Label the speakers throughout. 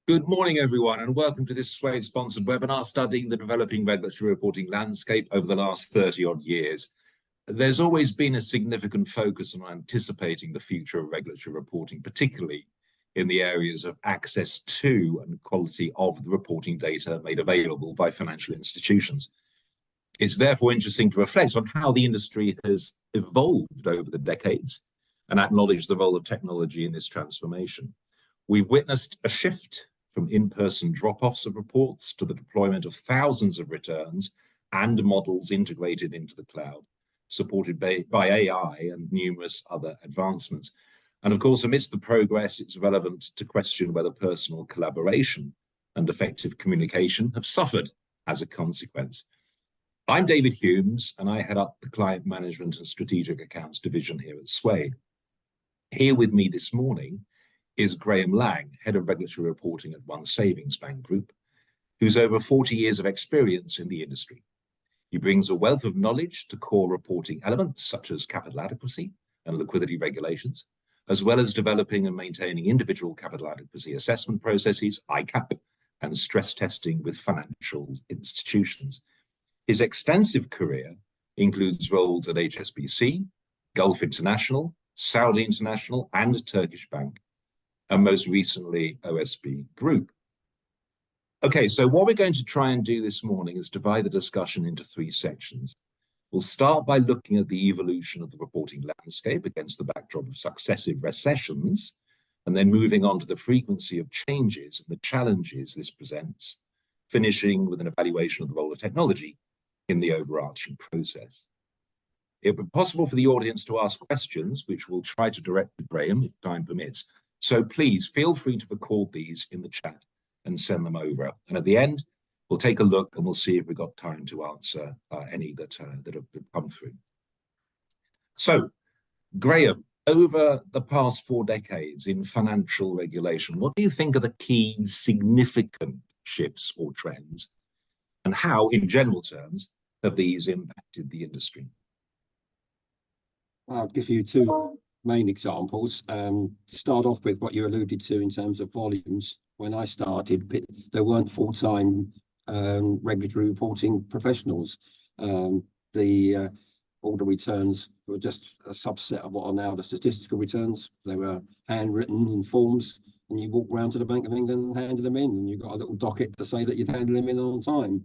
Speaker 1: Good morning, everyone, and welcome to this Suade-sponsored webinar studying the developing regulatory reporting landscape over the last 30-odd years. There's always been a significant focus on anticipating the future of regulatory reporting, particularly in the areas of access to and quality of the reporting data made available by financial institutions. It's therefore interesting to reflect on how the industry has evolved over the decades and acknowledge the role of technology in this transformation. We've witnessed a shift from in-person drop-offs of reports to the deployment of thousands of returns and models integrated into the cloud, supported by AI and numerous other advancements. And of course, amidst the progress, it's relevant to question whether personal collaboration and effective communication have suffered as a consequence. I'm David Humes, and I head up the Client Management and Strategic Accounts division here at Suade. Here with me this morning is Graham Lang, Head of Regulatory Reporting at One Savings Bank Group, who's over 40 years of experience in the industry. He brings a wealth of knowledge to core reporting elements such as capital adequacy and liquidity regulations, as well as developing and maintaining individual capital adequacy assessment processes, ICAAP, and stress testing with financial institutions. His extensive career includes roles at HSBC, Gulf International, Suade International, and Turkish Bank, and most recently, OSB Group. Okay, so what we're going to try and do this morning is divide the discussion into three sections. We'll start by looking at the evolution of the reporting landscape against the backdrop of successive recessions, and then moving on to the frequency of changes and the challenges this presents, finishing with an evaluation of the role of technology in the overarching process. It will be possible for the audience to ask questions, which we'll try to direct to Graham if time permits. So please feel free to record these in the chat and send them over. And at the end, we'll take a look and we'll see if we've got time to answer any that have come through. So, Graham, over the past 4 decades in financial regulation, what do you think are the key significant shifts or trends? And how, in general terms, have these impacted the industry?
Speaker 2: I'll give you two main examples. Start off with what you alluded to in terms of volumes. When I started, there weren't full-time regulatory reporting professionals. All the returns were just a subset of what are now the statistical returns. They were handwritten in forms, and you walked around to the Bank of England and handed them in, and you got a little docket to say that you'd handed them in on time.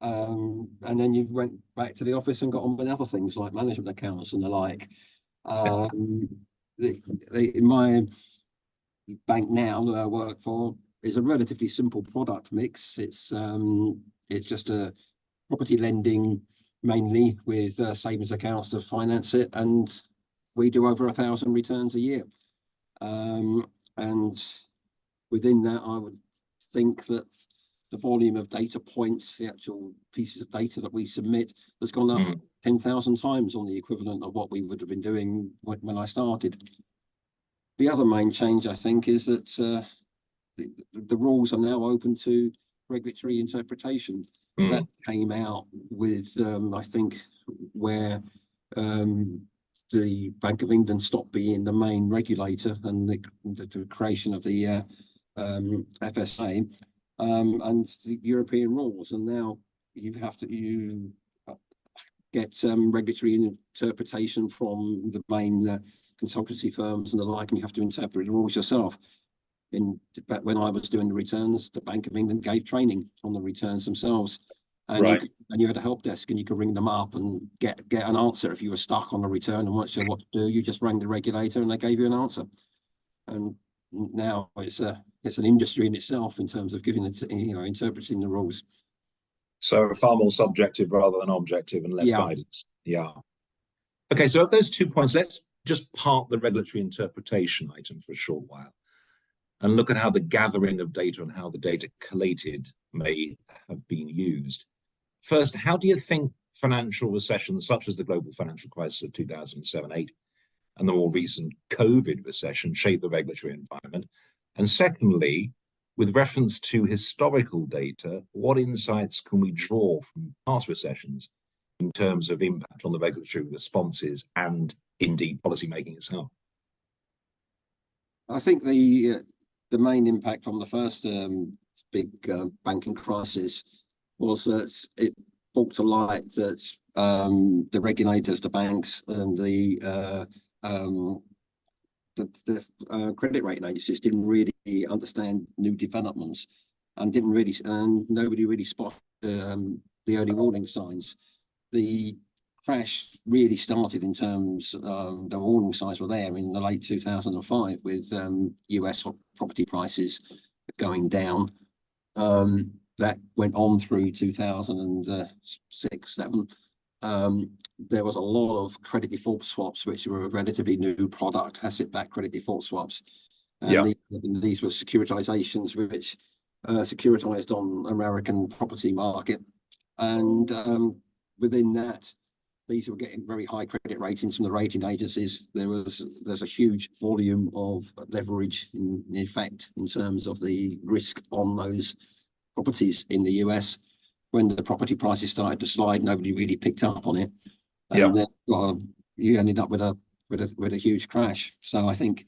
Speaker 2: And then you went back to the office and got on with other things like management accounts and the like. In my bank now that I work for is a relatively simple product mix. It's just a property lending mainly with savings accounts to finance it, and we do over 1,000 returns a year. And within that, I would think that the volume of data points, the actual pieces of data that we submit, has gone up 10,000 times on the equivalent of what we would have been doing when I started. The other main change, I think, is that the rules are now open to regulatory interpretation. That came out with, I think, where the Bank of England stopped being the main regulator and the creation of the FSA. And the European rules, and now you get regulatory interpretation from the main consultancy firms and the like, and you have to interpret the rules yourself. When I was doing the returns, the Bank of England gave training on the returns themselves, and you had a help desk, and you could ring them up and get an answer if you were stuck on a return and weren't sure what to do. You just rang the regulator, and they gave you an answer. And now it's an industry in itself in terms of giving it, interpreting the rules.
Speaker 1: So far more subjective rather than objective and less guidance. Yeah. Okay, so at those 2 points, let's just park the regulatory interpretation item for a short while and look at how the gathering of data and how the data collated may have been used. First, how do you think financial recessions such as the global financial crisis of 2007-8 and the more recent COVID recession shape the regulatory environment? And secondly, with reference to historical data, what insights can we draw from past recessions in terms of impact on the regulatory responses and indeed policymaking itself?
Speaker 2: I think the the main impact from the first big banking crisis was that it brought to light that the regulators, the banks, and the credit rating agencies didn't really understand new developments, and nobody really spotted the early warning signs. The crash really started in terms the warning signs were there in the late 2005 with US property prices going down. That went on through 2006, 7. There was a lot of credit default swaps, which were a relatively new product, asset-backed credit default swaps. And these were securitizations which securitized on American property market. And within that, these were getting very high credit ratings from the rating agencies. There's a huge volume of leverage in effect in terms of the risk on those properties in the US. When the property prices started to slide, nobody really picked up on it, and then you ended up with a huge crash. So I think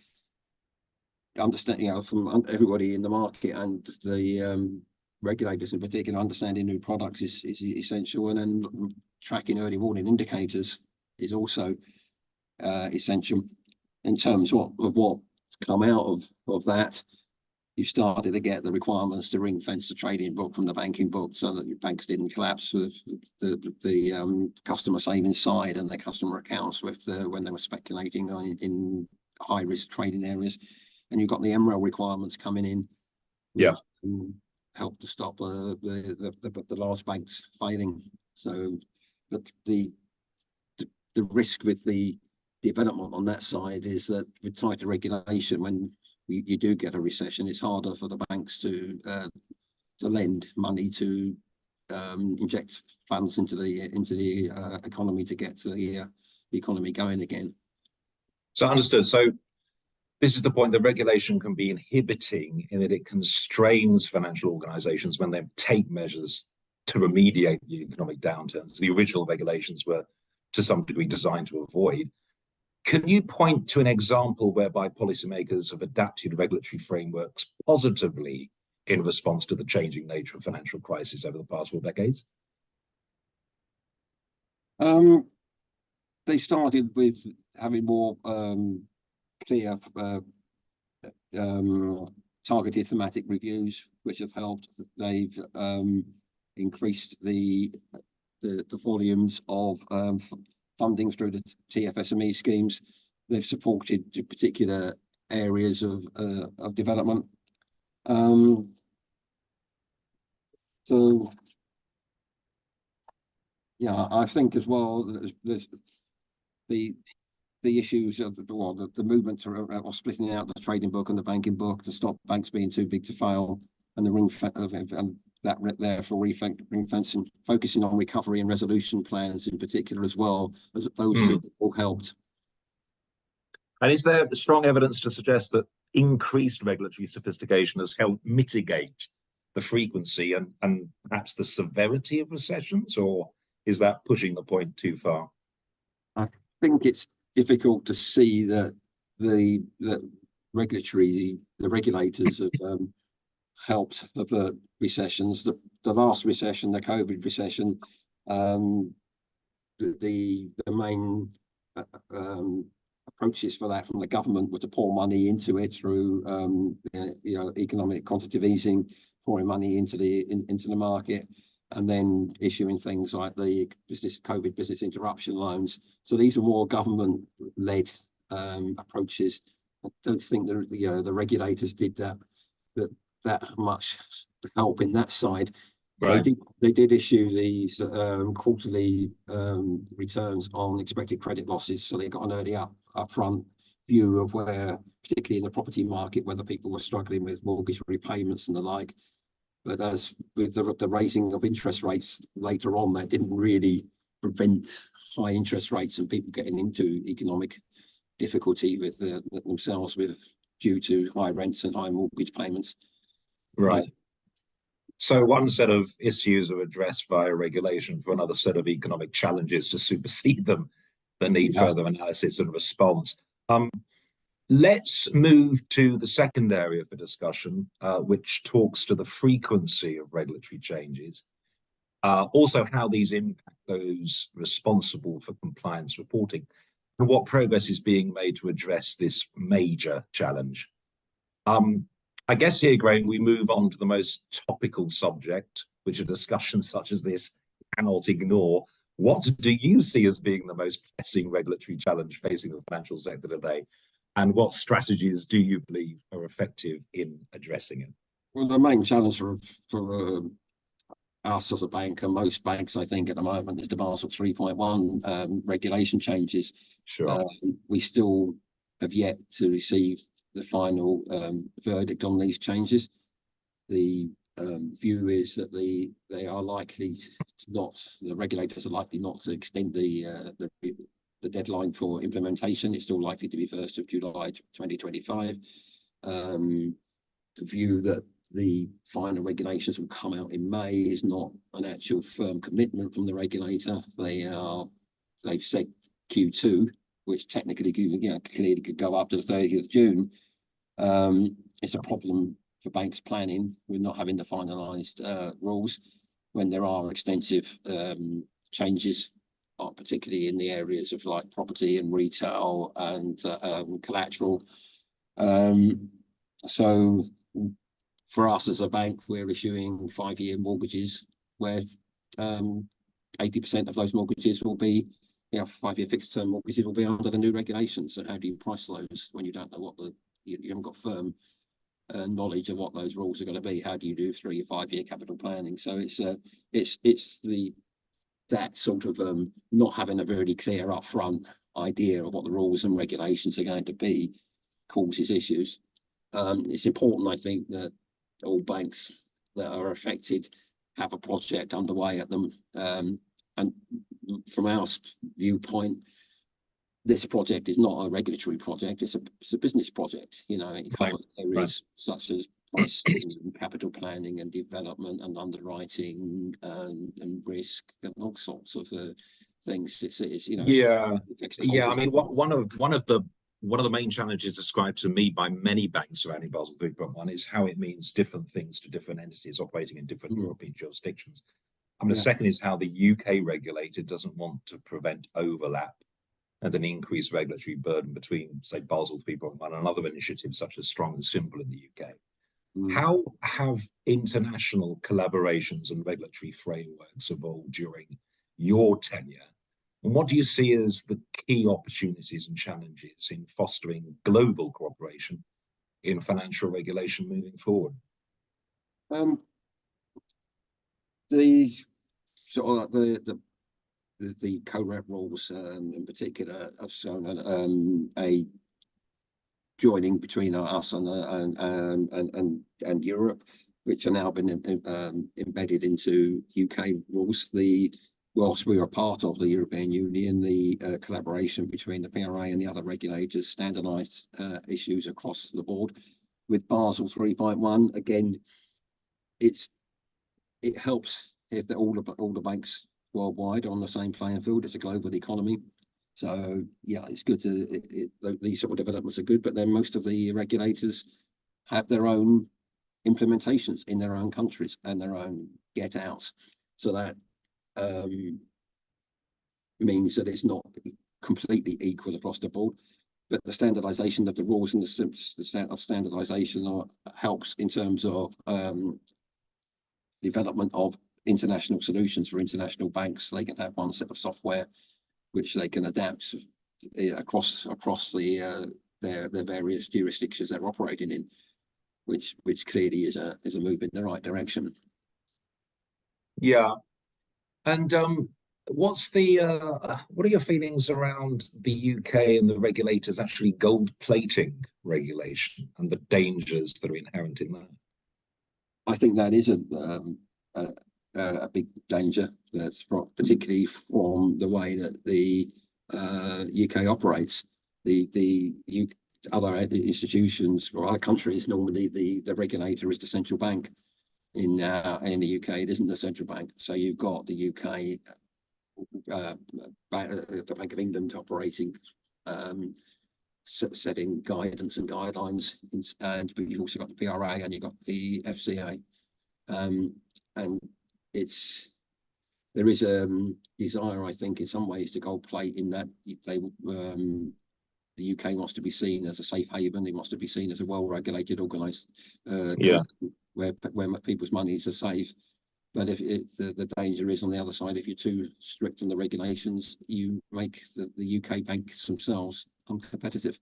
Speaker 2: understanding, from everybody in the market and the regulators in particular, understanding new products is essential, and then tracking early warning indicators is also essential. In terms of what's come out of that, you started to get the requirements to ring fence the trading book from the banking book so that your banks didn't collapse with the customer savings side and the customer accounts when they were speculating in high risk trading areas. And you've got the MREL requirements coming in, help to stop the large banks failing. So, but the risk with the development on that side is that with tighter regulation, when you do get a recession, it's harder for the banks to lend money to inject funds into the economy to get the economy going again.
Speaker 1: So understood. So this is the point: the regulation can be inhibiting in that it constrains financial organizations when they take measures to remediate the economic downturns. The original regulations were to some degree designed to avoid. Can you point to an example whereby policymakers have adapted regulatory frameworks positively in response to the changing nature of financial crisis over the past 4 decades?
Speaker 2: They started with having more clear targeted thematic reviews, which have helped. They've increased the volumes of funding through the TFSME schemes. They've supported particular areas of development. So yeah, I think as well there's the issues of the movement of splitting out the trading book and the banking book to stop banks being too big to fail, and the therefore ring fencing, focusing on recovery and resolution plans in particular as well, as those all helped.
Speaker 1: And is there strong evidence to suggest that increased regulatory sophistication has helped mitigate the frequency and perhaps the severity of recessions, or is that pushing the point too far?
Speaker 2: I think it's difficult to see that the regulators have helped avert recessions. The last recession, the COVID recession, the main approaches for that from the government were to pour money into it through economic quantitative easing, pouring money into the market, and then issuing things like the COVID business interruption loans. So these are more government-led approaches. I don't think the regulators did that much help in that side. Right. They did issue these quarterly returns on expected credit losses, so they got an early upfront view of where, particularly in the property market, whether people were struggling with mortgage repayments and the like. But as with the raising of interest rates later on, that didn't really prevent high interest rates and people getting into economic difficulty with themselves due to high rents and high mortgage payments.
Speaker 1: Right. So one set of issues are addressed via regulation, for another set of economic challenges to supersede them that need further analysis and response. Let's move to the second area for discussion, which talks to the frequency of regulatory changes, also how these impact those responsible for compliance reporting, and what progress is being made to address this major challenge. I guess here, Graham, we move on to the most topical subject, which a discussion such as this cannot ignore. What do you see as being the most pressing regulatory challenge facing the financial sector today? And what strategies do you believe are effective in addressing it?
Speaker 2: Well, the main challenge for us as a bank and most banks, I think, at the moment is the Basel 3.1 regulation changes.
Speaker 1: Sure.
Speaker 2: We still have yet to receive the final verdict on these changes. The view is that they are likely to not, the regulators are likely not to extend the deadline for implementation. It's still likely to be 1st of July 2025. The view that the final regulations will come out in May is not an actual firm commitment from the regulator. They've said Q2, which technically clearly could go up to the 30th of June. It's a problem for banks planning with not having the finalised rules when there are extensive changes, particularly in the areas of like property and retail and collateral. So for us as a bank, we're issuing 5-year mortgages where 80% of those mortgages will be 5-year fixed term mortgages will be under the new regulations. So how do you price those when you don't know what you haven't got firm knowledge of what those rules are going to be? How do you do 3 or 5-year capital planning? So it's that sort of not having a very clear upfront idea of what the rules and regulations are going to be causes issues. It's important, I think, that all banks that are affected have a project underway at them. And from our viewpoint, this project is not a regulatory project, it's a business project. It covers areas such as pricing and capital planning and development and underwriting and risk and all sorts of things.
Speaker 1: I mean, one of the main challenges described to me by many banks surrounding Basel 3.1 is how it means different things to different entities operating in different European jurisdictions. The second is how the UK regulator doesn't want to prevent overlap and an increased regulatory burden between, say, Basel 3.1 and other initiatives such as Strong and Simple in the UK. How have international collaborations and regulatory frameworks evolved during your tenure? And what do you see as the key opportunities and challenges in fostering global cooperation in financial regulation moving forward?
Speaker 2: The co-rep rules in particular have shown a joining between us and Europe, which are now been embedded into UK rules. Whilst we are part of the European Union, the collaboration between the PRA and the other regulators standardised issues across the board. With Basel 3.1, again, it helps if all the banks worldwide are on the same playing field. It's a global economy. So it's good these sort of developments are good, but then most of the regulators have their own implementations in their own countries and their own get outs. So that means that it's not completely equal across the board, but the standardization of the rules and the standardization helps in terms of development of international solutions for international banks. They can have one set of software which they can adapt across their various jurisdictions they're operating in, which clearly is a move in the right direction.
Speaker 1: And what are your feelings around the UK and the regulators actually gold plating regulation and the dangers that are inherent in that?
Speaker 2: I think that is a big danger, that's particularly from the way that the UK operates. The other institutions or other countries, normally the regulator is the central bank. In the UK, it isn't the central bank. So you've got the UK, the Bank of England operating setting guidance and guidelines, but you've also got the PRA and you've got the FCA, and there is a desire, I think, in some ways to gold plate, in that the UK wants to be seen as a safe haven. It wants to be seen as a well-regulated, organised where people's monies are safe. But if the danger is on the other side, if you're too strict on the regulations, you make the UK banks themselves uncompetitive.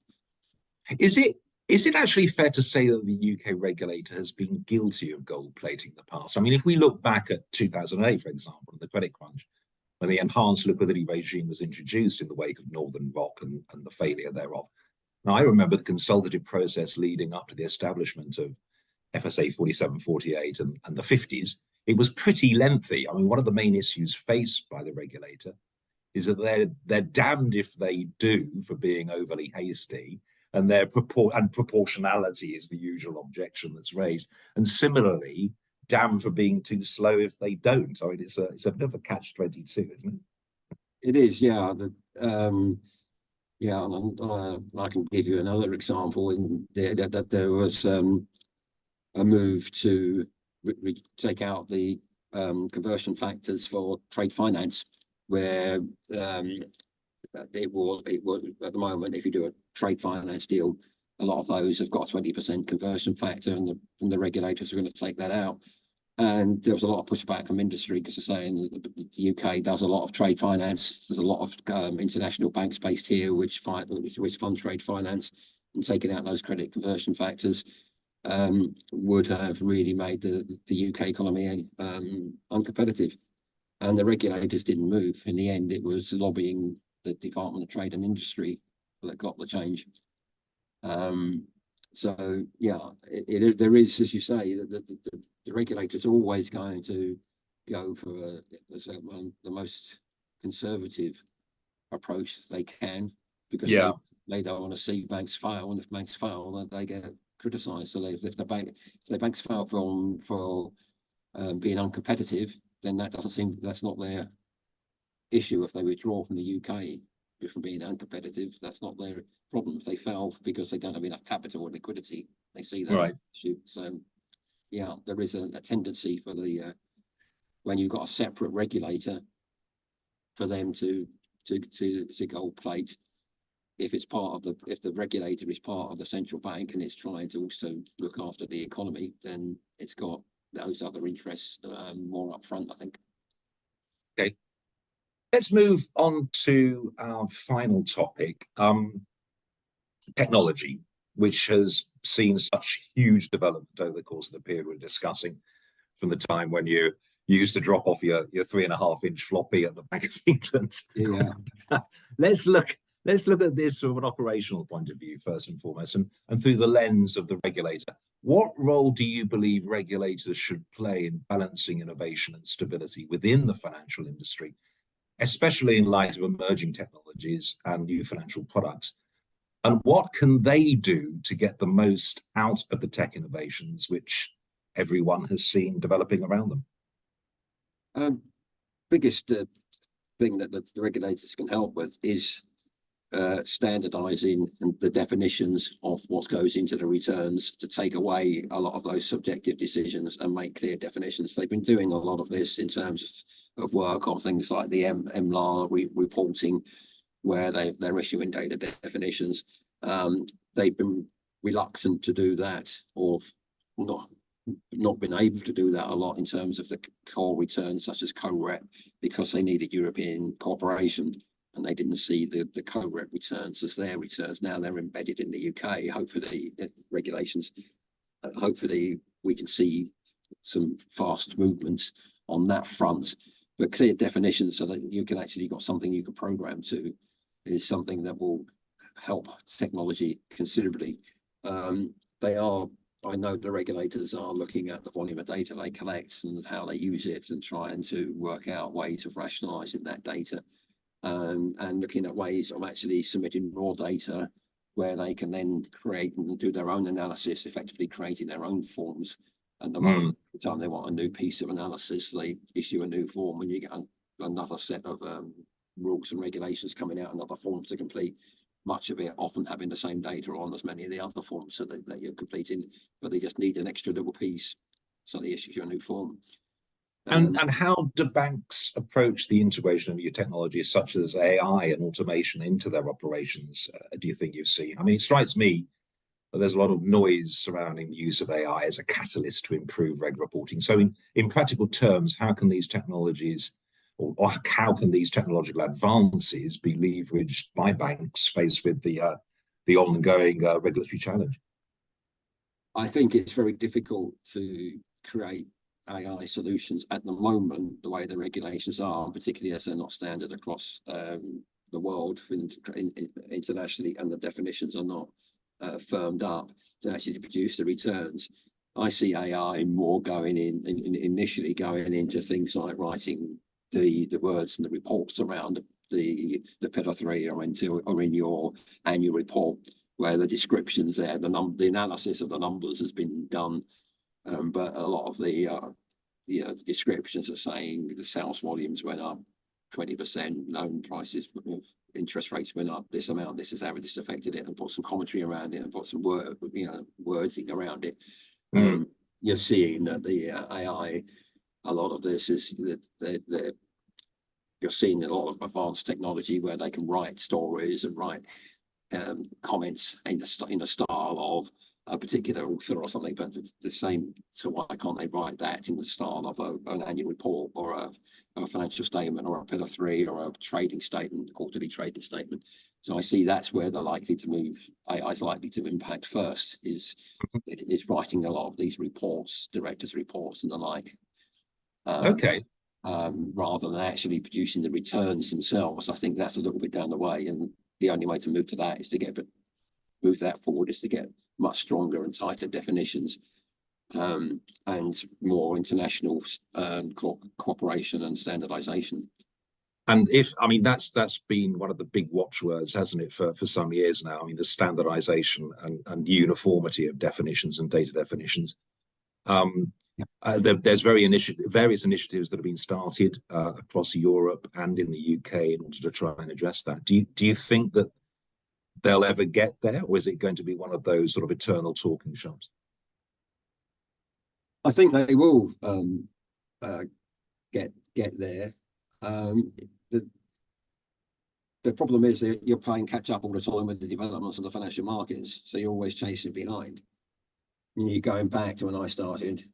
Speaker 1: Is it actually fair to say that the UK regulator has been guilty of gold plating in the past? I mean, if we look back at 2008, for example, the credit crunch, when the enhanced liquidity regime was introduced in the wake of Northern Rock and the failure thereof. Now, I remember the consultative process leading up to the establishment of FSA 4748 and the 50s. It was pretty lengthy. I mean, one of the main issues faced by the regulator is that they're damned if they do for being overly hasty, and proportionality is the usual objection that's raised. And similarly, damned for being too slow if they don't. I mean, it's a bit of a catch-22, isn't it?
Speaker 2: It is, yeah. I can give you another example. That there was a move to take out the conversion factors for trade finance, where it will at the moment, if you do a trade finance deal, a lot of those have got a 20% conversion factor, and the regulators are going to take that out. And there was a lot of pushback from industry, because they're saying that the UK does a lot of trade finance. There's a lot of international banks based here which fund trade finance, and taking out those credit conversion factors would have really made the UK economy uncompetitive. And the regulators didn't move. In the end, it was lobbying the Department of Trade and Industry that got the change. So yeah, there is, as you say, the regulators are always going to go for the most conservative approach they can, because they don't want to see banks fail, and if banks fail, they get criticised. So if the banks fail for being uncompetitive, then that's not their issue. If they withdraw from the UK from being uncompetitive, that's not their problem. If they fail because they don't have enough capital or liquidity, they see that as an issue. So yeah, there is a tendency for when you've got a separate regulator, for them to gold plate. If the regulator is part of the central bank and it's trying to also look after the economy, then it's got those other interests more up front, I think.
Speaker 1: Okay. Let's move on to our final topic, technology, which has seen such huge development over the course of the period we're discussing, from the time when you used to drop off your 3.5-inch floppy at the Bank of England.
Speaker 2: Yeah.
Speaker 1: Let's look at this from an operational point of view, first and foremost, and through the lens of the regulator. What role do you believe regulators should play in balancing innovation and stability within the financial industry, especially in light of emerging technologies and new financial products? And what can they do to get the most out of the tech innovations which everyone has seen developing around them?
Speaker 2: Biggest thing that the regulators can help with is standardizing the definitions of what goes into the returns, to take away a lot of those subjective decisions and make clear definitions. They've been doing a lot of this in terms of work on things like the MLAR reporting, where they're issuing data definitions. They've been reluctant to do that, or not been able to do that a lot in terms of the core returns, such as co-rep, because they needed European cooperation, and they didn't see the co-rep returns as their returns. Now they're embedded in the UK. Hopefully, regulations. Hopefully, we can see some fast movements on that front. But clear definitions, so that you can actually got something you can program to, is something that will help technology considerably. I know the regulators are looking at the volume of data they collect and how they use it, and trying to work out ways of rationalizing that data, and looking at ways of actually submitting raw data where they can then create and do their own analysis, effectively creating their own forms. And the moment the time they want a new piece of analysis, they issue a new form, and you get another set of rules and regulations coming out, another form to complete. much of it often having the same data on as many of the other forms so that you're completing, but they just need an extra little piece, so they issue a new form.
Speaker 1: And how do banks approach the integration of new technologies such as AI and automation into their operations? Do you think you've seen? I mean, it strikes me that there's a lot of noise surrounding the use of AI as a catalyst to improve reg reporting. So in practical terms, how can these technologies or how can these technological advances be leveraged by banks faced with the ongoing regulatory challenge?
Speaker 2: I think it's very difficult to create AI solutions at the moment, the way the regulations are, particularly as they're not standard across the world internationally, and the definitions are not firmed up to actually produce the returns. I see AI more going initially going into things like writing the words and the reports around the Pillar 3 or in your annual report, where the descriptions there, the analysis of the numbers has been done, but a lot of the descriptions are saying the sales volumes went up 20%, loan prices, interest rates went up this amount, this is how this affected it, and put some commentary around it and put some wording around it. You're seeing that the AI, a lot of this is that you're seeing a lot of advanced technology where they can write stories and write comments in the style of a particular author or something, but the same. So why can't they write that in the style of an annual report or a financial statement or a Pillar 3 or a trading statement, quarterly trading statement? So I see that's where they're likely to move. AI is likely to impact first. Is writing a lot of these reports, directors' reports and the like.
Speaker 1: Okay.
Speaker 2: Rather than actually producing the returns themselves. I think that's a little bit down the way, and the only way to move to that is to move that forward is to get much stronger and tighter definitions, and more international cooperation and standardization.
Speaker 1: And that's been one of the big watchwords, hasn't it, for some years now? I mean, the standardization and uniformity of definitions and data definitions. There's various initiatives that have been started across Europe and in the UK in order to try and address that. Do you think that they'll ever get there, or is it going to be one of those sort of eternal talking shops?
Speaker 2: I think they will get there. The problem is that you're playing catch up all the time with the developments of the financial markets, so you're always chasing behind. And you're going back to when I started.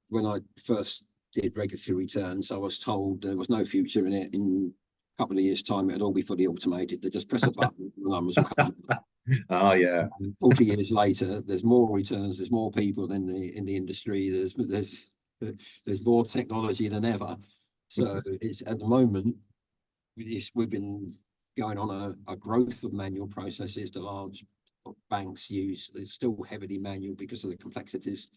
Speaker 2: When I first did regulatory returns, I was told there was no future in it. In a couple of years' time, it'd all be fully automated. They just press a button, the numbers will come.
Speaker 1: Oh yeah.
Speaker 2: 40 years later, there's more returns, there's more people in the industry, there's more technology than ever. So it's at the moment we've been going on a growth of manual processes. The large banks use, it's still heavily manual because of the complexities.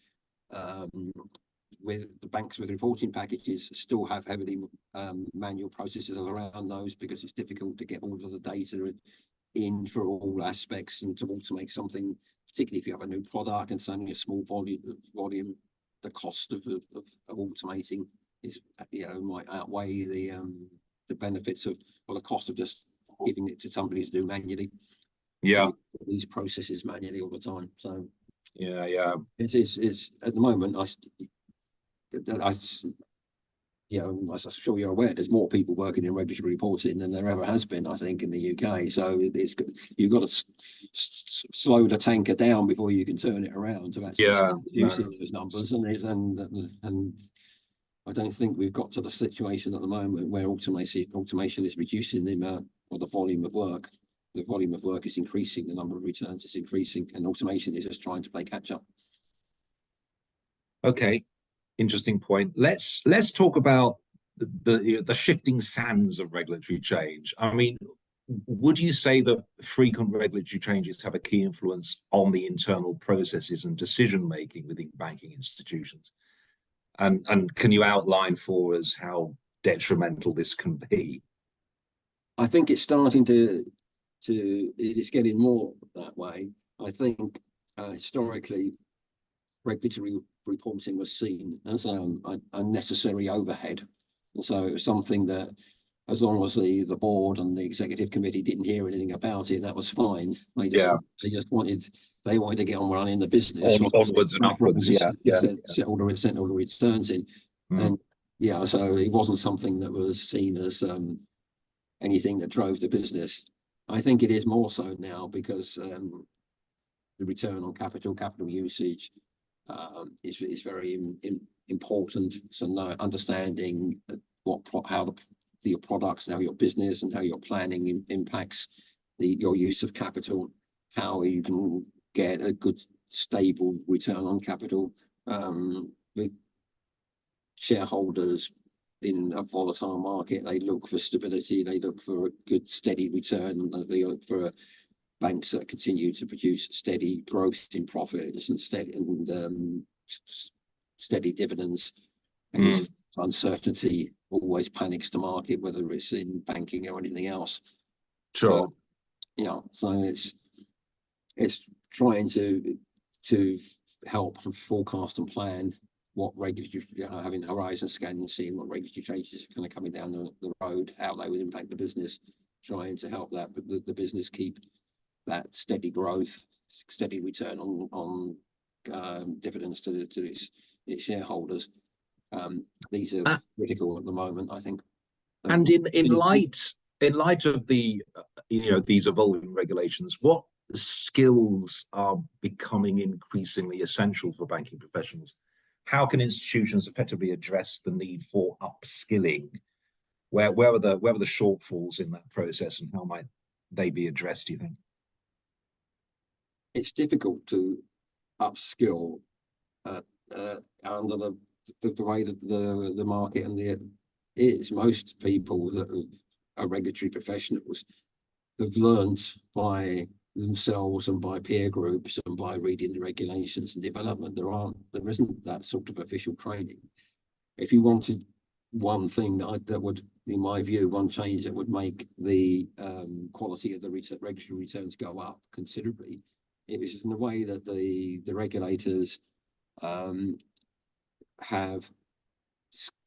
Speaker 2: With the banks with reporting packages still have heavily manual processes around those, because it's difficult to get all of the data in for all aspects, and to automate something, particularly if you have a new product and it's only a small volume, the cost of automating is might outweigh the benefits of, or the cost of just giving it to somebody to do manually.
Speaker 1: Yeah,
Speaker 2: these processes manually all the time. So
Speaker 1: yeah,
Speaker 2: it's at the moment as I'm sure you're aware, there's more people working in regulatory reporting than there ever has been, I think, in the UK. So you've got to slow the tanker down before you can turn it around to actually using those numbers. And I don't think we've got to the situation at the moment where automation is reducing the amount or the volume of work. The volume of work is increasing, the number of returns is increasing, and automation is just trying to play catch up.
Speaker 1: Okay, interesting point. Let's talk about the shifting sands of regulatory change. I mean, would you say that frequent regulatory changes have a key influence on the internal processes and decision making within banking institutions? And can you outline for us how detrimental this can be?
Speaker 2: I think it's starting to it is getting more that way. I think historically regulatory reporting was seen as a necessary overhead, and so it was something that as long as the board and the executive committee didn't hear anything about it, that was fine.
Speaker 1: Yeah.
Speaker 2: They wanted to get on running the business.
Speaker 1: Onwards and upwards. Yeah.
Speaker 2: Set all the returns in. And yeah, so it wasn't something that was seen as anything that drove the business. I think it is more so now because the return on capital usage is very important. So now understanding how your products, how your business and how your planning impacts your use of capital, how you can get a good stable return on capital. With shareholders in a volatile market, they look for stability, they look for a good steady return, they look for banks that continue to produce steady growth in profits and steady dividends. And it's uncertainty always panics the market, whether it's in banking or anything else.
Speaker 1: Sure.
Speaker 2: So it's trying to help forecast and plan what regulatory, having horizon scanning, seeing what regulatory changes are kind of coming down the road, how they would impact the business, trying to help that, but the business keep that steady growth, steady return on dividends to its shareholders. These are critical at the moment, I think.
Speaker 1: And in light of the these evolving regulations, what skills are becoming increasingly essential for banking professionals? How can institutions effectively address the need for upskilling? Where are the shortfalls in that process, and how might they be addressed, do you think?
Speaker 2: It's difficult to upskill under the way that the market and most people that are regulatory professionals have learned by themselves and by peer groups and by reading the regulations and development. There isn't that sort of official training. If you wanted one thing that would, in my view, one change that would make the quality of the regulatory returns go up considerably, it was in the way that the regulators have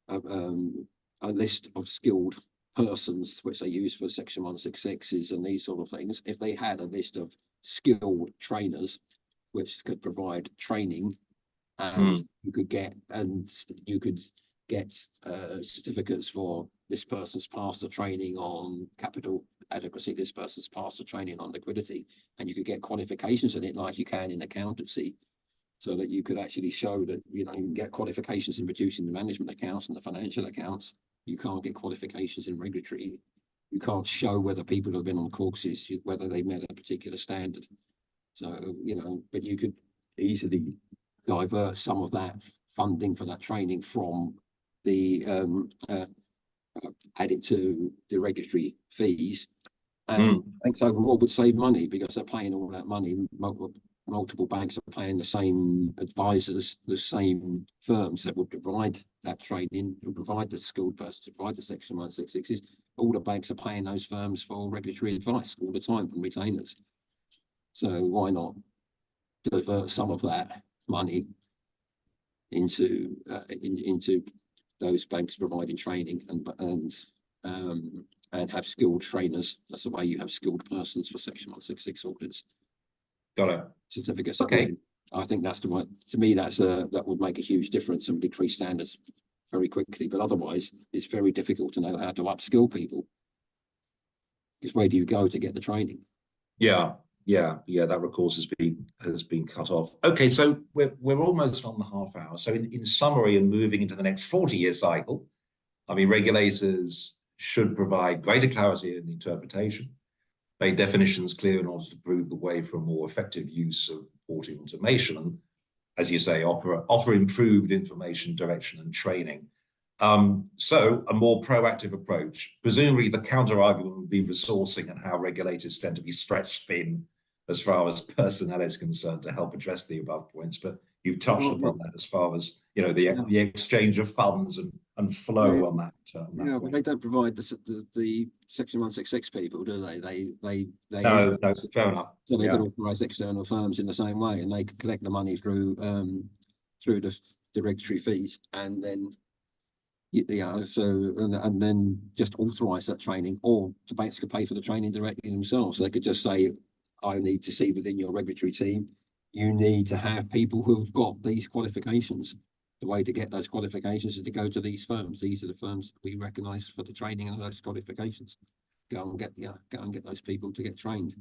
Speaker 2: a list of skilled persons which they use for Section 166s and these sort of things. If they had a list of skilled trainers which could provide training, and you could get certificates for this person's passed the training on capital adequacy, this person's passed the training on liquidity, and you could get qualifications in it like you can in accountancy, so that you could actually show that you can get qualifications in producing the management accounts and the financial accounts. You can't get qualifications in regulatory. You can't show whether people have been on courses, whether they met a particular standard. So, but you could easily divert some of that funding for that training from the added to the regulatory fees. And banks overall would save money because they're paying all that money. Multiple banks are paying the same advisors, the same firms that would provide that training, who provide the skilled persons, provide the Section 166s. All the banks are paying those firms for regulatory advice all the time from retainers. So why not divert some of that money into those banks providing training and have skilled trainers? That's the way you have skilled persons for Section 166 audits.
Speaker 1: Got it.
Speaker 2: Certificates.
Speaker 1: Okay.
Speaker 2: I think that's the way. To me, that would make a huge difference and decrease standards very quickly. But otherwise, it's very difficult to know how to upskill people. Because where do you go to get the training?
Speaker 1: Yeah. That of course has been cut off. Okay, so we're almost on the half hour. So in summary, and moving into the next 40-year cycle, regulators should provide greater clarity in interpretation, make definitions clear in order to prove the way for a more effective use of reporting automation, and, as you say, offer improved information, direction, and training. So a more proactive approach. Presumably, the counter-argument would be resourcing and how regulators tend to be stretched thin as far as personnel is concerned to help address the above points. But you've touched upon that as far as the exchange of funds and flow on that.
Speaker 2: But they don't provide the Section 166 people, do they?
Speaker 1: No, fair enough.
Speaker 2: So they could authorise external firms in the same way, and they could collect the money through the regulatory fees, and then Yeah, so and then just authorize that training, or the banks could pay for the training directly themselves. So they could just say, I need to see within your regulatory team, you need to have people who've got these qualifications. The way to get those qualifications is to go to these firms. These are the firms that we recognise for the training and those qualifications. Go and get those people to get trained.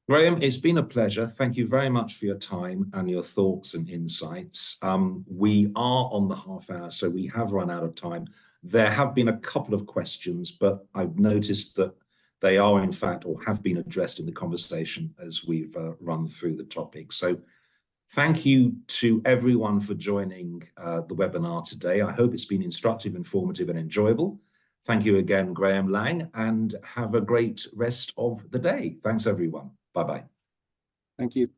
Speaker 1: Graham, it's been a pleasure. Thank you very much for your time and your thoughts and insights. We are on the half hour, so we have run out of time. There have been a couple of questions, but I've noticed that they are in fact, or have been addressed in the conversation as we've run through the topic. So thank you to everyone for joining the webinar today. I hope it's been instructive, informative and enjoyable. Thank you again, Graham Lang, and have a great rest of the day. Thanks, everyone. Bye-bye.
Speaker 2: Thank you.